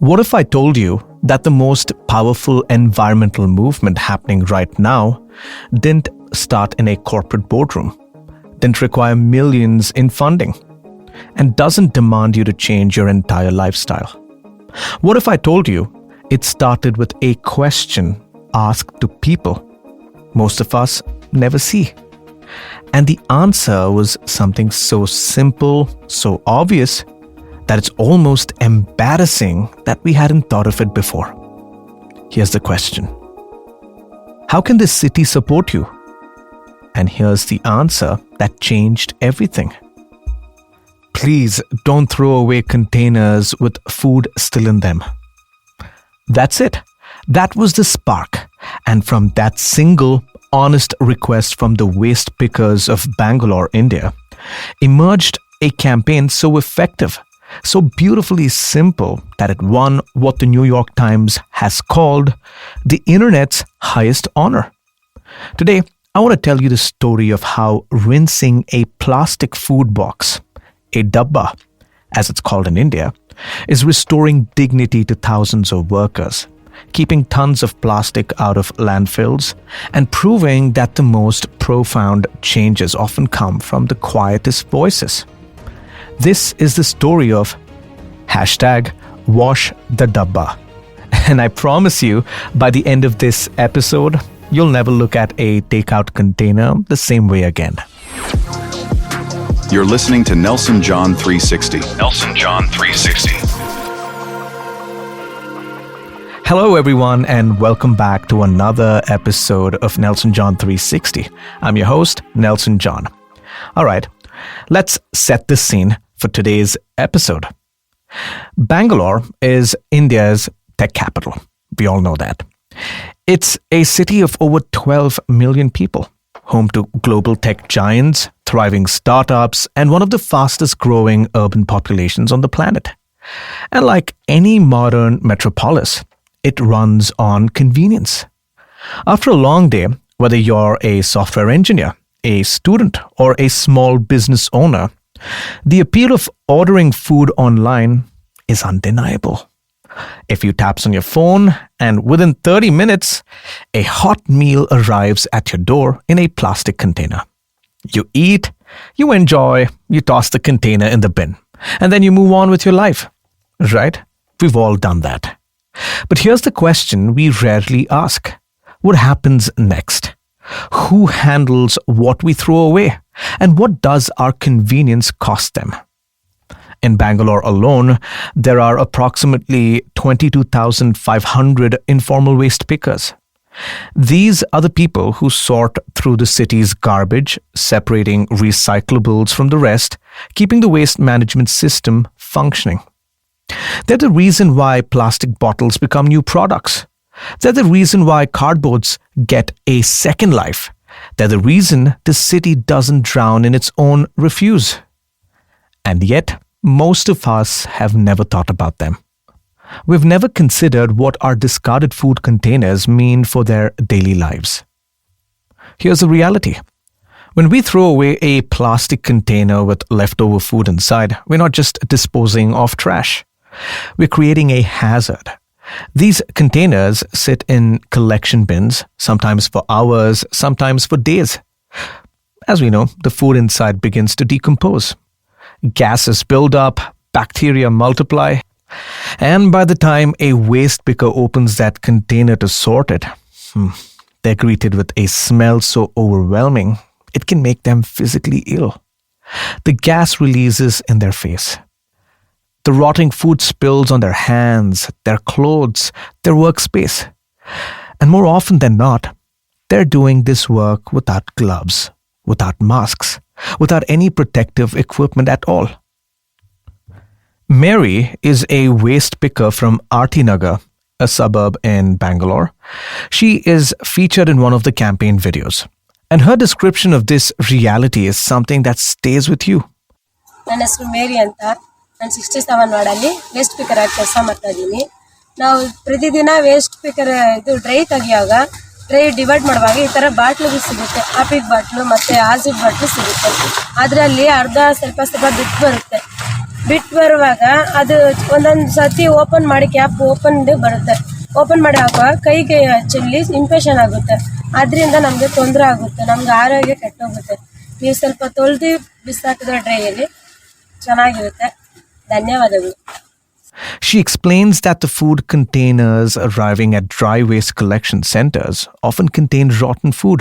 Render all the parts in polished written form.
What if I told you that the most powerful environmental movement happening right now didn't start in a corporate boardroom, didn't require millions in funding, and doesn't demand you to change your entire lifestyle? What if I told you it started with a question asked to people most of us never see? And the answer was something so simple, so obvious, that it's almost embarrassing that we hadn't thought of it before. Here's the question. How can this city support you? And here's the answer that changed everything. Please don't throw away containers with food still in them. That's it. That was the spark. And from that single honest request from the waste pickers of Bangalore, India, emerged a campaign so effective, so beautifully simple that it won what the New York Times has called the internet's highest honor. Today, I want to tell you the story of how rinsing a plastic food box, a dabba, as it's called in India, is restoring dignity to thousands of workers, keeping tons of plastic out of landfills, and proving that the most profound changes often come from the quietest voices. This is the story of #WashTheDabba. And I promise you, by the end of this episode, you'll never look at a takeout container the same way again. You're listening to Nelson John 360. Nelson John 360. Hello, everyone, and welcome back to another episode of Nelson John 360. I'm your host, Nelson John. All right, let's set the scene for today's episode. Bangalore is India's tech capital. We all know that. It's a city of over 12 million people, home to global tech giants, thriving startups, and one of the fastest growing urban populations on the planet. And like any modern metropolis, it runs on convenience. After a long day, whether you're a software engineer, a student, or a small business owner, the appeal of ordering food online is undeniable. A few taps on your phone, and within 30 minutes, a hot meal arrives at your door in a plastic container. You eat, you enjoy, you toss the container in the bin, and then you move on with your life. Right? We've all done that. But here's the question we rarely ask. What happens next? Who handles what we throw away? And what does our convenience cost them? In Bangalore alone, there are approximately 22,500 informal waste pickers. These are the people who sort through the city's garbage, separating recyclables from the rest, keeping the waste management system functioning. They're the reason why plastic bottles become new products. They're the reason why cardboards get a second life. They're the reason the city doesn't drown in its own refuse. And yet, most of us have never thought about them. We've never considered what our discarded food containers mean for their daily lives. Here's the reality. When we throw away a plastic container with leftover food inside, we're not just disposing of trash. We're creating a hazard. These containers sit in collection bins, sometimes for hours, sometimes for days. As we know, the food inside begins to decompose. Gases build up, bacteria multiply, and by the time a waste picker opens that container to sort it, they're greeted with a smell so overwhelming, it can make them physically ill. The gas releases in their face. The rotting food spills on their hands, their clothes, their workspace. And more often than not, they're doing this work without gloves, without masks, without any protective equipment at all. Mary is a waste picker from Nagar, a suburb in Bangalore. She is featured in one of the campaign videos. And her description of this reality is something that stays with you. ನನ್ನ ಹೆಸರು ಮೇರಿ ಅಂತ. ನಾನು 67 ವಾರ್ಡಲ್ಲಿ waste picker ಆಗಿ ಕೆಲಸ ಮಾಡ್ತಾ ಇದ್ದೀನಿ. ನಾವು ಪ್ರತಿದಿನ ವೇಸ್ಟ್ ಪಿಕರ್ ಇದು ಡ್ರೈ ತೆಗಿಯುವಾಗ ಡ್ರೈ ಡಿವೈಡ್ ಮಾಡುವಾಗ ಈ ಥರ ಬಾಟ್ಲು ಸಿಗುತ್ತೆ. ಆಪಿಡ್ ಬಾಟ್ಲು ಮತ್ತು ಆಸಿಡ್ ಬಾಟ್ಲು ಸಿಗುತ್ತೆ. ಅದರಲ್ಲಿ ಅರ್ಧ ಸ್ವಲ್ಪ ಬಿಟ್ಟು ಬರುತ್ತೆ. ಬಿಟ್ಟು ಬರುವಾಗ ಅದು ಒಂದೊಂದು ಸತಿ ಓಪನ್ ಮಾಡಿ ಕ್ಯಾಪ್ ಬರುತ್ತೆ. ಓಪನ್ ಮಾಡಿ ಹಾಕುವಾಗ ಕೈಗೆ ಚೆಲ್ಲಿ ಇನ್ಫೆಕ್ಷನ್ ಆಗುತ್ತೆ. ಅದರಿಂದ ನಮಗೆ ತೊಂದರೆ ಆಗುತ್ತೆ, ನಮ್ಗೆ ಆರೋಗ್ಯ ಕೆಟ್ಟೋಗುತ್ತೆ. ನೀವು ಸ್ವಲ್ಪ ತೊಳೆದು ಬಿಸಾಕಿದ್ರೆ ಡ್ರೈಯಲ್ಲಿ ಚೆನ್ನಾಗಿರುತ್ತೆ. ಧನ್ಯವಾದಗಳು. She explains that the food containers arriving at dry waste collection centers often contain rotten food,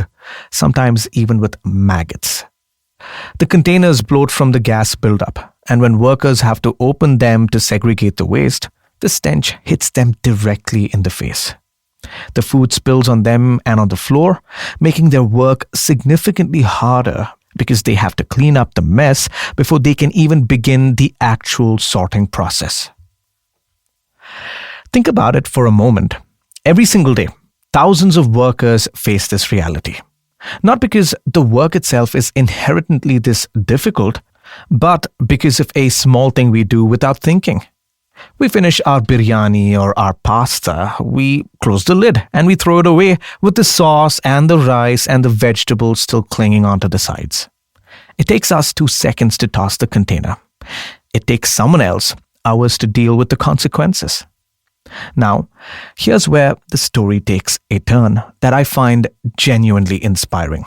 sometimes even with maggots. The containers bloat from the gas buildup, and when workers have to open them to segregate the waste, the stench hits them directly in the face. The food spills on them and on the floor, making their work significantly harder because they have to clean up the mess before they can even begin the actual sorting process. Think about it for a moment. Every single day, thousands of workers face this reality. Not because the work itself is inherently this difficult, but because of a small thing we do without thinking. We finish our biryani or our pasta, we close the lid and we throw it away with the sauce and the rice and the vegetables still clinging onto the sides. It takes us 2 seconds to toss the container. It takes someone else hours to deal with the consequences. Now, here's where the story takes a turn that I find genuinely inspiring.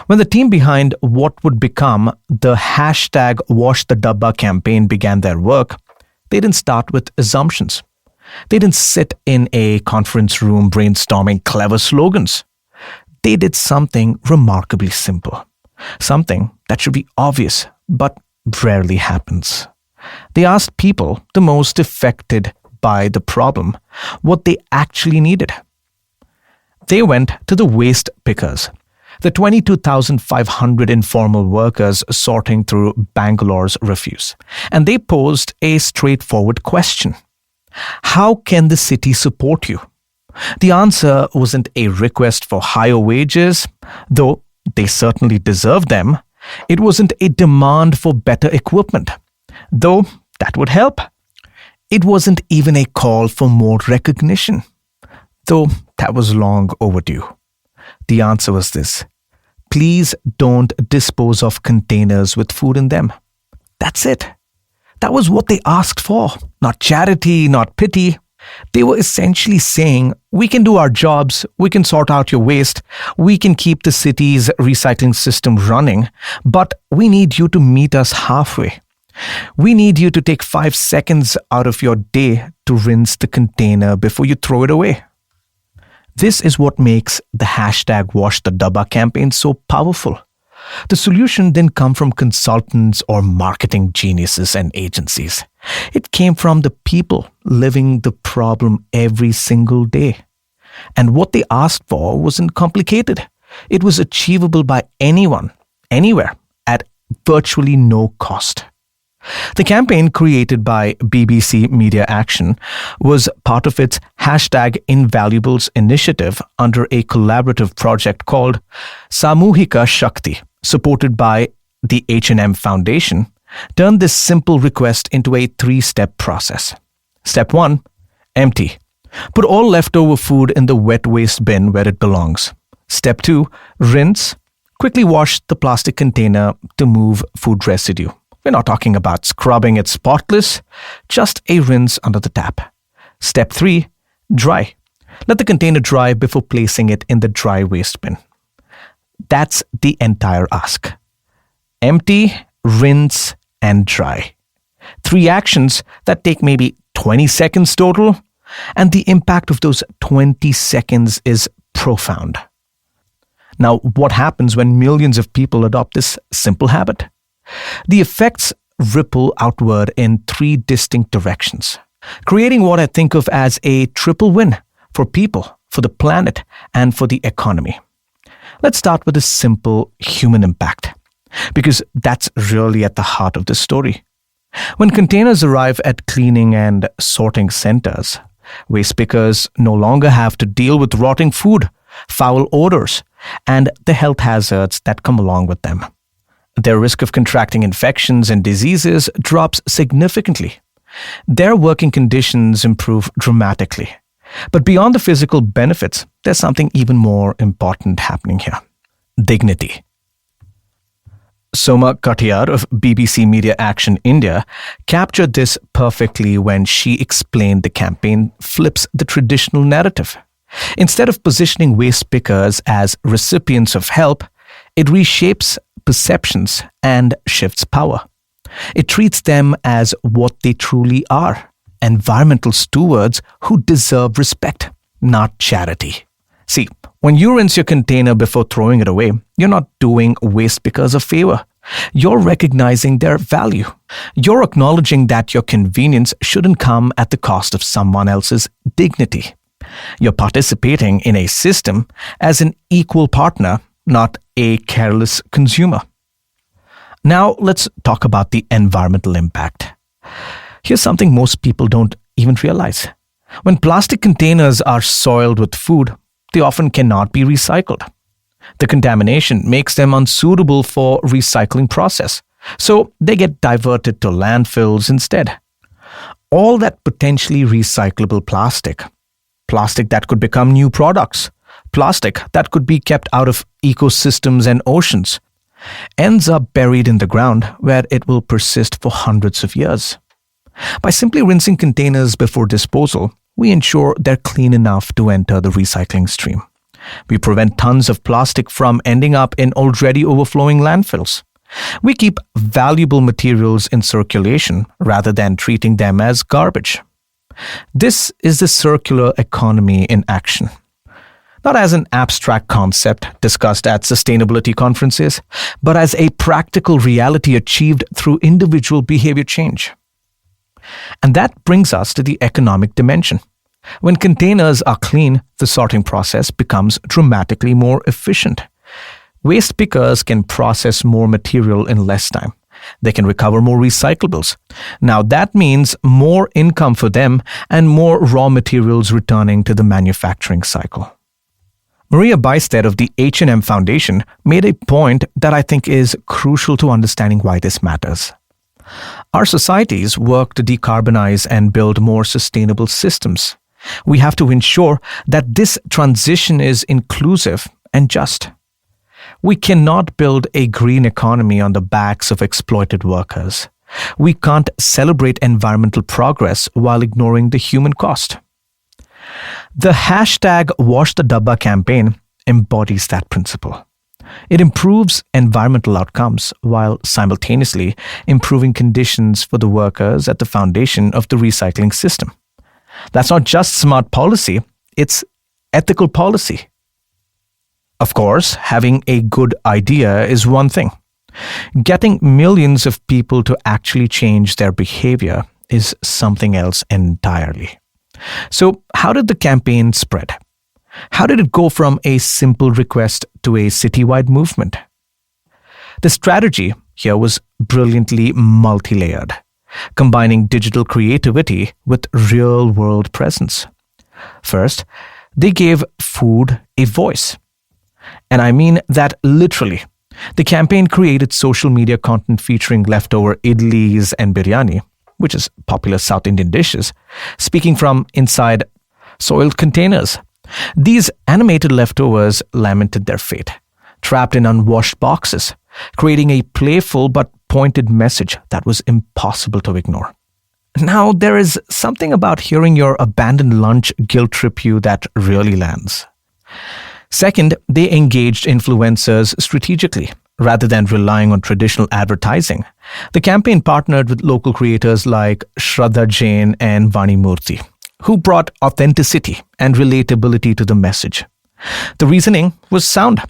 When the team behind what would become the #WashTheDabba campaign began their work, they didn't start with assumptions. They didn't sit in a conference room brainstorming clever slogans. They did something remarkably simple, something that should be obvious but rarely happens. They asked people the most affected by the problem what they actually needed. They went to the waste pickers, the 22,500 informal workers sorting through Bangalore's refuse, and they posed a straightforward question. How can the city support you? The answer wasn't a request for higher wages, though they certainly deserved them. It wasn't a demand for better equipment, though that would help. It wasn't even a call for more recognition, though that was long overdue. The answer was this: please don't dispose of containers with food in them. That's it. That was what they asked for. Not charity, not pity. They were essentially saying, we can do our jobs, we can sort out your waste, we can keep the city's recycling system running, but we need you to meet us halfway. We need you to take 5 seconds out of your day to rinse the container before you throw it away. This is what makes the #WashTheDabba campaign so powerful. The solution didn't come from consultants or marketing geniuses and agencies. It came from the people living the problem every single day. And what they asked for wasn't complicated. It was achievable by anyone, anywhere, at virtually no cost. The campaign created by BBC Media Action was part of its #Invaluables initiative under a collaborative project called Samuhika Shakti, supported by the H&M Foundation, turned this simple request into a 3-step process. Step 1, empty. Put all leftover food in the wet waste bin where it belongs. Step 2, rinse. Quickly wash the plastic container to move food residue. We're not talking about scrubbing it spotless, just a rinse under the tap. Step 3, dry. Let the container dry before placing it in the dry waste bin. That's the entire ask. Empty, rinse, and dry. 3 actions that take maybe 20 seconds total, and the impact of those 20 seconds is profound. Now, what happens when millions of people adopt this simple habit? The effects ripple outward in 3 distinct directions, creating what I think of as a triple win for people, for the planet, and for the economy. Let's start with a simple human impact, because that's really at the heart of this story. When containers arrive at cleaning and sorting centers, waste pickers no longer have to deal with rotting food, foul odors, and the health hazards that come along with them. Their risk of contracting infections and diseases drops significantly. Their working conditions improve dramatically. But beyond the physical benefits, there's something even more important happening here: dignity. Soma Katiyar of BBC Media Action India captured this perfectly when she explained the campaign flips the traditional narrative. Instead of positioning waste pickers as recipients of help, it reshapes perceptions and shifts power. It treats them as what they truly are, environmental stewards who deserve respect, not charity. See, when you rinse your container before throwing it away, you're not doing waste pickers a favor. You're recognizing their value. You're acknowledging that your convenience shouldn't come at the cost of someone else's dignity. You're participating in a system as an equal partner, not a careless consumer. Now, let's talk about the environmental impact. Here's something most people don't even realize. When plastic containers are soiled with food, they often cannot be recycled. The contamination makes them unsuitable for recycling process, so they get diverted to landfills instead. All that potentially recyclable plastic that could become new products, plastic that could be kept out of ecosystems and oceans, ends up buried in the ground where it will persist for hundreds of years. By simply rinsing containers before disposal, we ensure they're clean enough to enter the recycling stream. We prevent tons of plastic from ending up in already overflowing landfills. We keep valuable materials in circulation rather than treating them as garbage. This is the circular economy in action. Not as an abstract concept discussed at sustainability conferences, but as a practical reality achieved through individual behavior change. And that brings us to the economic dimension. When containers are clean, the sorting process becomes dramatically more efficient. Waste pickers can process more material in less time. They can recover more recyclables. Now that means more income for them and more raw materials returning to the manufacturing cycle. Maria Bystead of the H&M Foundation made a point that I think is crucial to understanding why this matters. Our societies work to decarbonize and build more sustainable systems. We have to ensure that this transition is inclusive and just. We cannot build a green economy on the backs of exploited workers. We can't celebrate environmental progress while ignoring the human cost. The hashtag Wash the Dabba campaign embodies that principle. It improves environmental outcomes while simultaneously improving conditions for the workers at the foundation of the recycling system. That's not just smart policy, it's ethical policy. Of course, having a good idea is one thing. Getting millions of people to actually change their behavior is something else entirely. So, how did the campaign spread? How did it go from a simple request to a citywide movement? The strategy here was brilliantly multi-layered, combining digital creativity with real-world presence. First, they gave food a voice. And I mean that literally. The campaign created social media content featuring leftover idlis and biryani, which is popular South Indian dishes, speaking from inside soiled containers. These animated leftovers lamented their fate, trapped in unwashed boxes, creating a playful but pointed message that was impossible to ignore. Now, there is something about hearing your abandoned lunch guilt trip you that really lands. Second, they engaged influencers strategically. Rather than relying on traditional advertising, the campaign partnered with local creators like Shraddha Jain and Vani Murthy, who brought authenticity and relatability to the message. The reasoning was sound.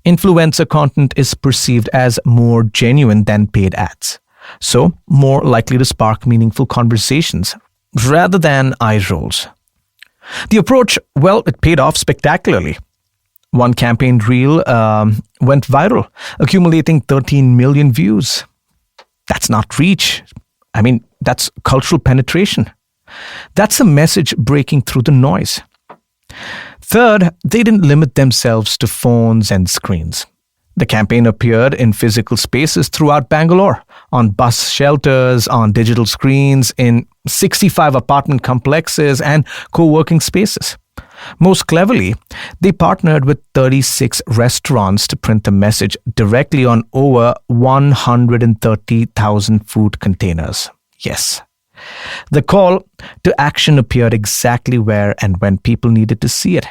Influencer content is perceived as more genuine than paid ads, so more likely to spark meaningful conversations rather than eye rolls. The approach, well, it paid off spectacularly. One campaign reel went viral, accumulating 13 million views. That's not reach. I mean, that's cultural penetration. That's a message breaking through the noise. Third, they didn't limit themselves to phones and screens. The campaign appeared in physical spaces throughout Bangalore, on bus shelters, on digital screens, in 65 apartment complexes and co-working spaces. Most cleverly, they partnered with 36 restaurants to print the message directly on over 130,000 food containers. Yes. The call to action appeared exactly where and when people needed to see it,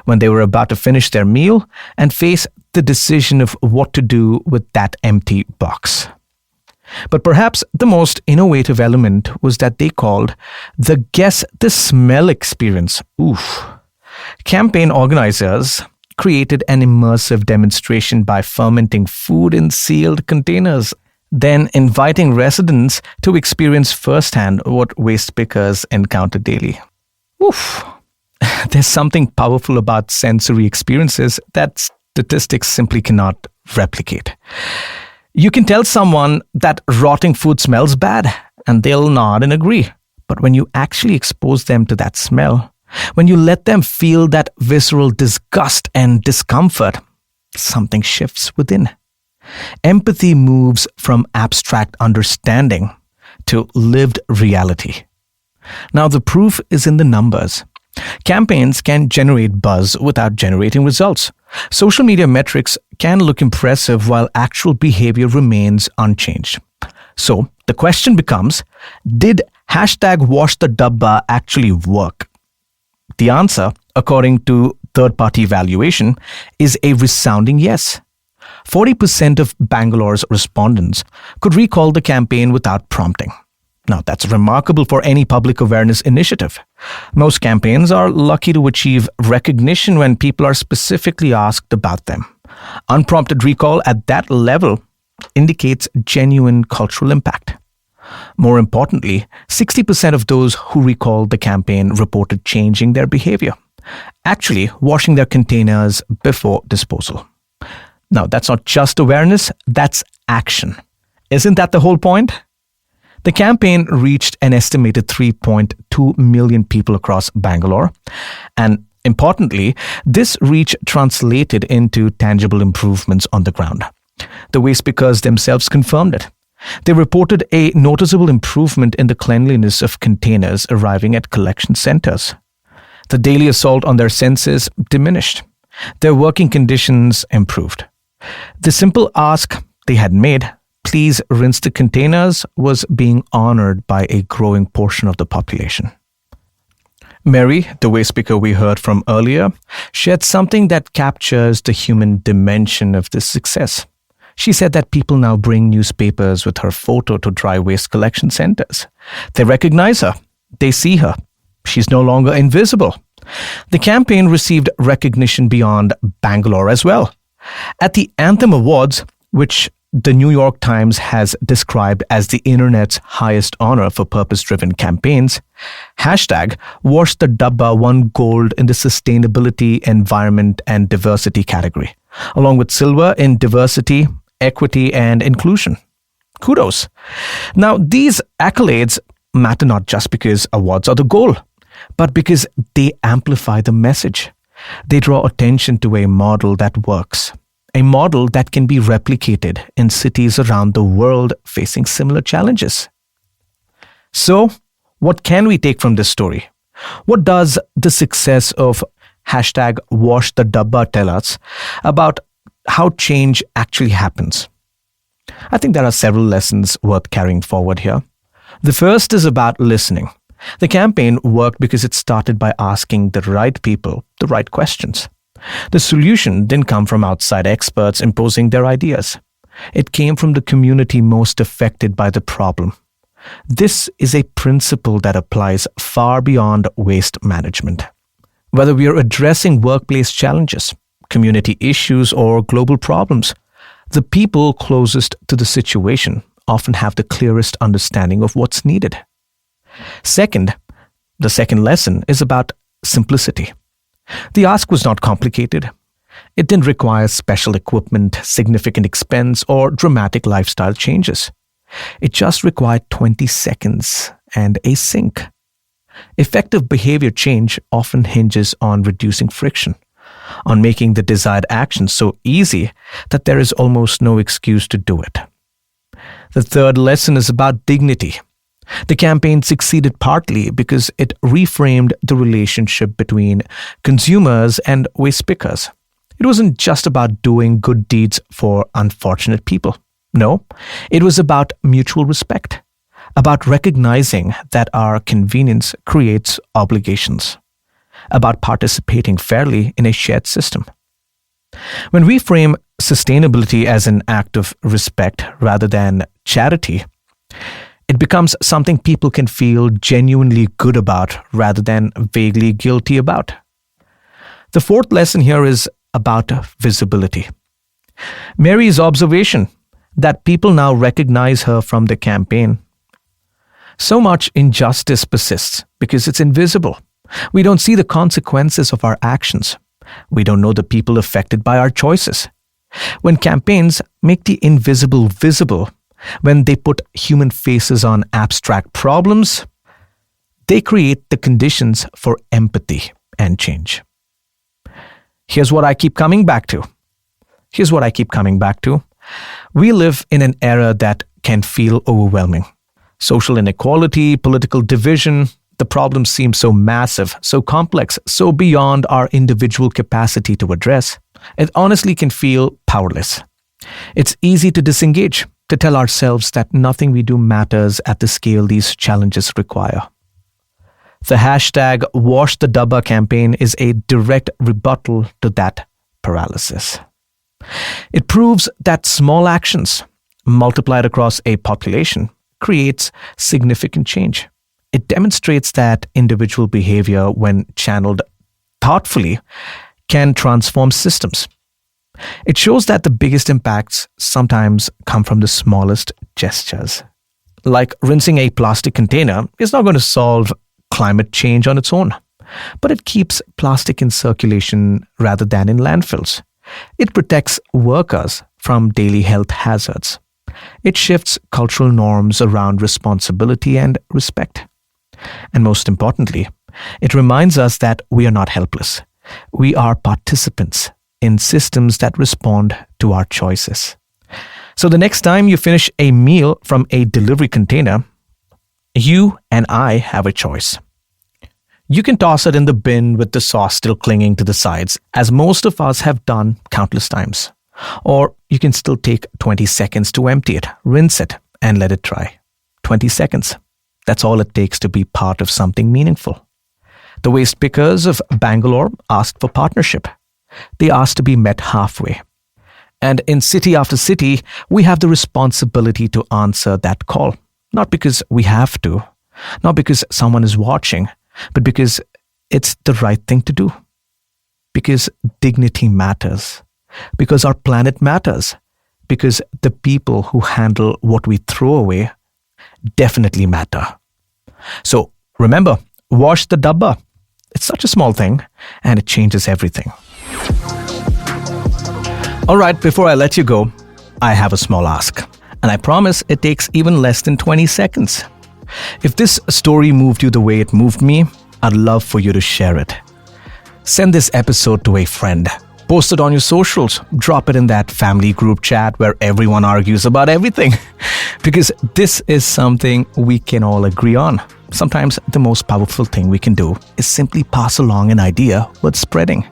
when they were about to finish their meal and face the decision of what to do with that empty box. But perhaps the most innovative element was that they called the Guess the Smell experience. Oof. Campaign organizers created an immersive demonstration by fermenting food in sealed containers, then inviting residents to experience firsthand what waste pickers encounter daily. Oof. There's something powerful about sensory experiences that statistics simply cannot replicate. You can tell someone that rotting food smells bad, and they'll nod and agree. But when you actually expose them to that smell, when you let them feel that visceral disgust and discomfort, something shifts within. Empathy moves from abstract understanding to lived reality. Now, the proof is in the numbers. Campaigns can generate buzz without generating results. Social media metrics can look impressive while actual behavior remains unchanged. So, the question becomes, did #WashTheDabba actually work? The answer, according to third-party evaluation, is a resounding yes. 40% of Bangalore's respondents could recall the campaign without prompting. Now, that's remarkable for any public awareness initiative. Most campaigns are lucky to achieve recognition when people are specifically asked about them. Unprompted recall at that level indicates genuine cultural impact. More importantly, 60% of those who recalled the campaign reported changing their behavior, actually washing their containers before disposal. Now, that's not just awareness, that's action. Isn't that the whole point? The campaign reached an estimated 3.2 million people across Bangalore, and importantly, this reach translated into tangible improvements on the ground. The waste pickers themselves confirmed it. They reported a noticeable improvement in the cleanliness of containers arriving at collection centers. The daily assault on their senses diminished. Their working conditions improved. The simple ask they had made, "Please rinse the containers," was being honored by a growing portion of the population. Mary, the waste picker we heard from earlier, shared something that captures the human dimension of this success. She said that people now bring newspapers with her photo to dry waste collection centers. They recognize her. They see her. She's no longer invisible. The campaign received recognition beyond Bangalore as well. At the Anthem Awards, which the New York Times has described as the internet's highest honor for purpose-driven campaigns, #WashTheDabba won gold in the sustainability, environment, and diversity category, along with silver in diversity, equity, and inclusion. Kudos. Now, these accolades matter not just because awards are the goal, but because they amplify the message. They draw attention to a model that works, a model that can be replicated in cities around the world facing similar challenges. So, what can we take from this story? What does the success of #WashTheDabba tell us about how change actually happens? I think there are several lessons worth carrying forward here. The first is about listening. The campaign worked because it started by asking the right people the right questions. The solution didn't come from outside experts imposing their ideas. It came from the community most affected by the problem. This is a principle that applies far beyond waste management. Whether we are addressing workplace challenges, community issues, or global problems, the people closest to the situation often have the clearest understanding of what's needed. Second, the second lesson is about simplicity. The ask was not complicated. It didn't require special equipment, significant expense, or dramatic lifestyle changes. It just required 20 seconds and a sink. Effective behavior change often hinges on reducing friction, on making the desired action so easy that there is almost no excuse to do it. The third lesson is about dignity. The campaign succeeded partly because it reframed the relationship between consumers and waste pickers. It wasn't just about doing good deeds for unfortunate people. No, it was about mutual respect, about recognizing that our convenience creates obligations, about participating fairly in a shared system. When we frame sustainability as an act of respect rather than charity, it becomes something people can feel genuinely good about rather than vaguely guilty about. The fourth lesson here is about visibility. Mary's observation that people now recognize her from the campaign. So much injustice persists because it's invisible. We don't see the consequences of our actions. We don't know the people affected by our choices. When campaigns make the invisible visible, when they put human faces on abstract problems, they create the conditions for empathy and change. Here's what I keep coming back to. We live in an era that can feel overwhelming. Social inequality, political division, the problems seem so massive, so complex, so beyond our individual capacity to address. It honestly can feel powerless. It's easy to disengage, to tell ourselves that nothing we do matters at the scale these challenges require. The hashtag #WashTheDabba campaign is a direct rebuttal to that paralysis. It proves that small actions, multiplied across a population, creates significant change. It demonstrates that individual behavior, when channeled thoughtfully, can transform systems. It shows that the biggest impacts sometimes come from the smallest gestures. Like rinsing a plastic container is not going to solve climate change on its own, but it keeps plastic in circulation rather than in landfills. It protects workers from daily health hazards. It shifts cultural norms around responsibility and respect. And most importantly, it reminds us that we are not helpless. We are participants in systems that respond to our choices. So the next time you finish a meal from a delivery container, you and I have a choice. You can toss it in the bin with the sauce still clinging to the sides, as most of us have done countless times. Or you can still take 20 seconds to empty it, rinse it, and let it dry. 20 seconds. That's all it takes to be part of something meaningful. The waste pickers of Bangalore asked for partnership. They asked to be met halfway. And in city after city, we have the responsibility to answer that call. Not because we have to, not because someone is watching, but because it's the right thing to do. Because dignity matters. Because our planet matters. Because the people who handle what we throw away definitely matter. So remember, wash the dabba. It's such a small thing, and it changes everything. All right, before I let you go, I have a small ask. And I promise it takes even less than 20 seconds. If this story moved you the way it moved me, I'd love for you to share it. Send this episode to a friend. Post it on your socials. Drop it in that family group chat where everyone argues about everything. Because this is something we can all agree on. Sometimes the most powerful thing we can do is simply pass along an idea worth spreading.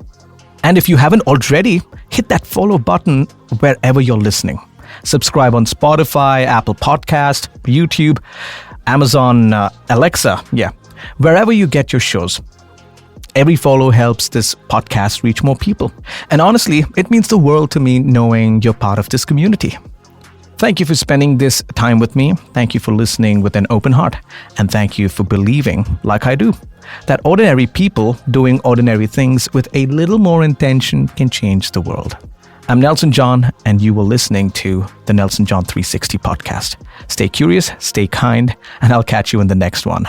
And if you haven't already, hit that follow button wherever you're listening. Subscribe on Spotify, Apple Podcast, YouTube, Amazon, Alexa, wherever you get your shows. Every follow helps this podcast reach more people. And honestly, it means the world to me knowing you're part of this community. Thank you for spending this time with me. Thank you for listening with an open heart. And thank you for believing, like I do, that ordinary people doing ordinary things with a little more intention can change the world. I'm Nelson John, and you were listening to the Nelson John 360 podcast. Stay curious, stay kind, and I'll catch you in the next one.